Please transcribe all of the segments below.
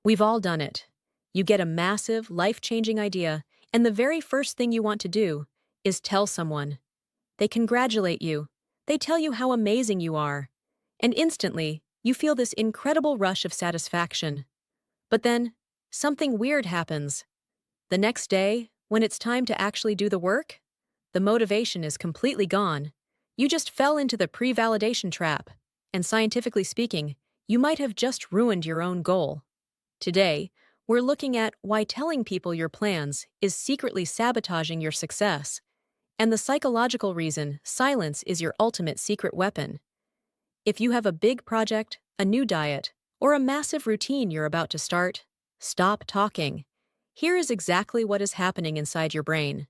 We've all done it. You get a massive, life-changing idea, and the very first thing you want to do is tell someone. They congratulate you. They tell you how amazing you are. And instantly, you feel this incredible rush of satisfaction. But then, something weird happens. The next day, when it's time to actually do the work, the motivation is completely gone. You just fell into the pre-validation trap, and scientifically speaking, you might have just ruined your own goal. Today, we're looking at why telling people your plans is secretly sabotaging your success, and the psychological reason silence is your ultimate secret weapon. If you have a big project, a new diet, or a massive routine you're about to start, stop talking. Here is exactly what is happening inside your brain.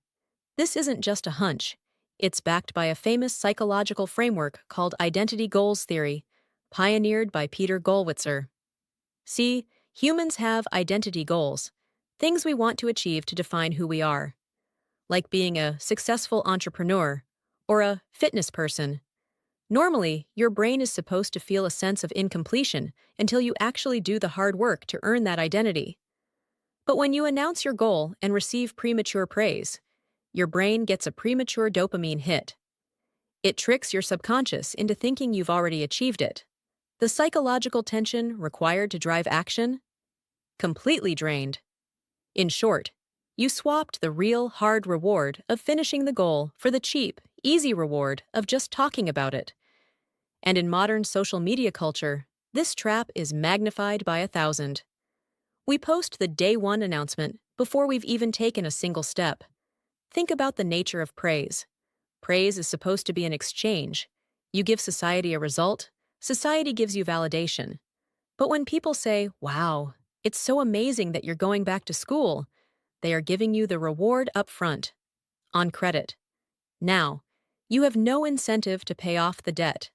This isn't just a hunch. It's backed by a famous psychological framework called Identity Goals theory, pioneered by Peter Gollwitzer. See, humans have identity goals, things we want to achieve to define who we are, like being a successful entrepreneur or a fitness person. Normally, your brain is supposed to feel a sense of incompletion until you actually do the hard work to earn that identity. But when you announce your goal and receive premature praise, your brain gets a premature dopamine hit. It tricks your subconscious into thinking you've already achieved it. The psychological tension required to drive action? Completely drained. In short, you swapped the real, hard reward of finishing the goal for the cheap, easy reward of just talking about it. And in modern social media culture, this trap is magnified by 1,000. We post the day one announcement before we've even taken a single step. Think about the nature of praise. Praise is supposed to be an exchange. You give society a result, society gives you validation. But when people say, "Wow, it's so amazing that you're going back to school," they are giving you the reward up front, on credit. Now, you have no incentive to pay off the debt.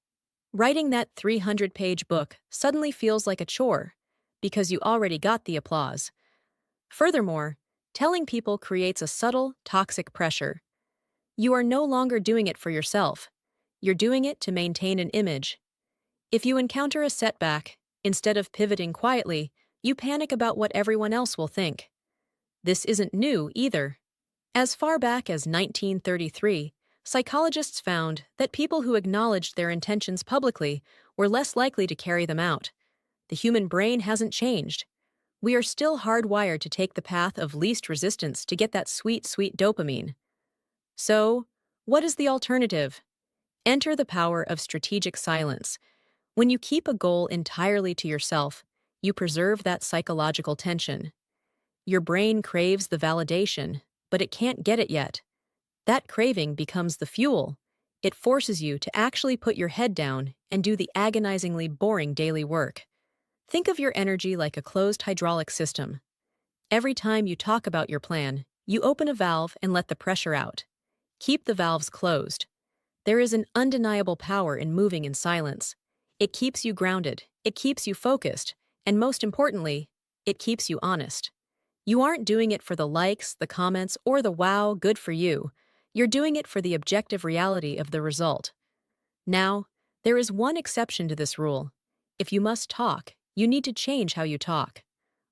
Writing that 300-page book suddenly feels like a chore, because you already got the applause. Furthermore, telling people creates a subtle, toxic pressure. You are no longer doing it for yourself. You're doing it to maintain an image. If you encounter a setback, instead of pivoting quietly, you panic about what everyone else will think. This isn't new either. As far back as 1933, psychologists found that people who acknowledged their intentions publicly were less likely to carry them out. The human brain hasn't changed. We are still hardwired to take the path of least resistance to get that sweet, sweet dopamine. So, what is the alternative? Enter the power of strategic silence. When you keep a goal entirely to yourself, you preserve that psychological tension. Your brain craves the validation, but it can't get it yet. That craving becomes the fuel. It forces you to actually put your head down and do the agonizingly boring daily work. Think of your energy like a closed hydraulic system. Every time you talk about your plan, you open a valve and let the pressure out. Keep the valves closed. There is an undeniable power in moving in silence. It keeps you grounded, it keeps you focused, and most importantly, it keeps you honest. You aren't doing it for the likes, the comments, or the "wow, good for you." You're doing it for the objective reality of the result. Now, there is one exception to this rule. If you must talk, you need to change how you talk.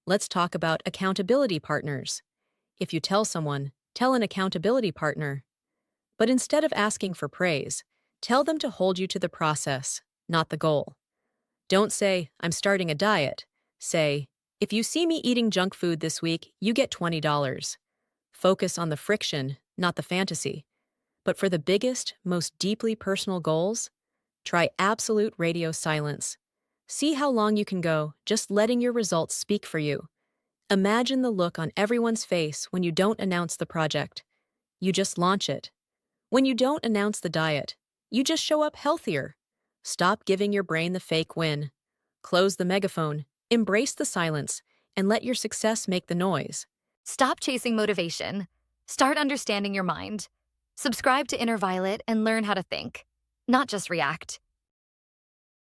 Let's talk about accountability partners. If you tell someone, tell an accountability partner. But instead of asking for praise, tell them to hold you to the process, not the goal. Don't say, "I'm starting a diet." Say, "If you see me eating junk food this week, you get $20. Focus on the friction, not the fantasy. But for the biggest, most deeply personal goals, try absolute radio silence. See how long you can go, just letting your results speak for you. Imagine the look on everyone's face when you don't announce the project. You just launch it. When you don't announce the diet, you just show up healthier. Stop giving your brain the fake win. Close the megaphone, embrace the silence, and let your success make the noise. Stop chasing motivation. Start understanding your mind. Subscribe to Inner Violet and learn how to think, not just react.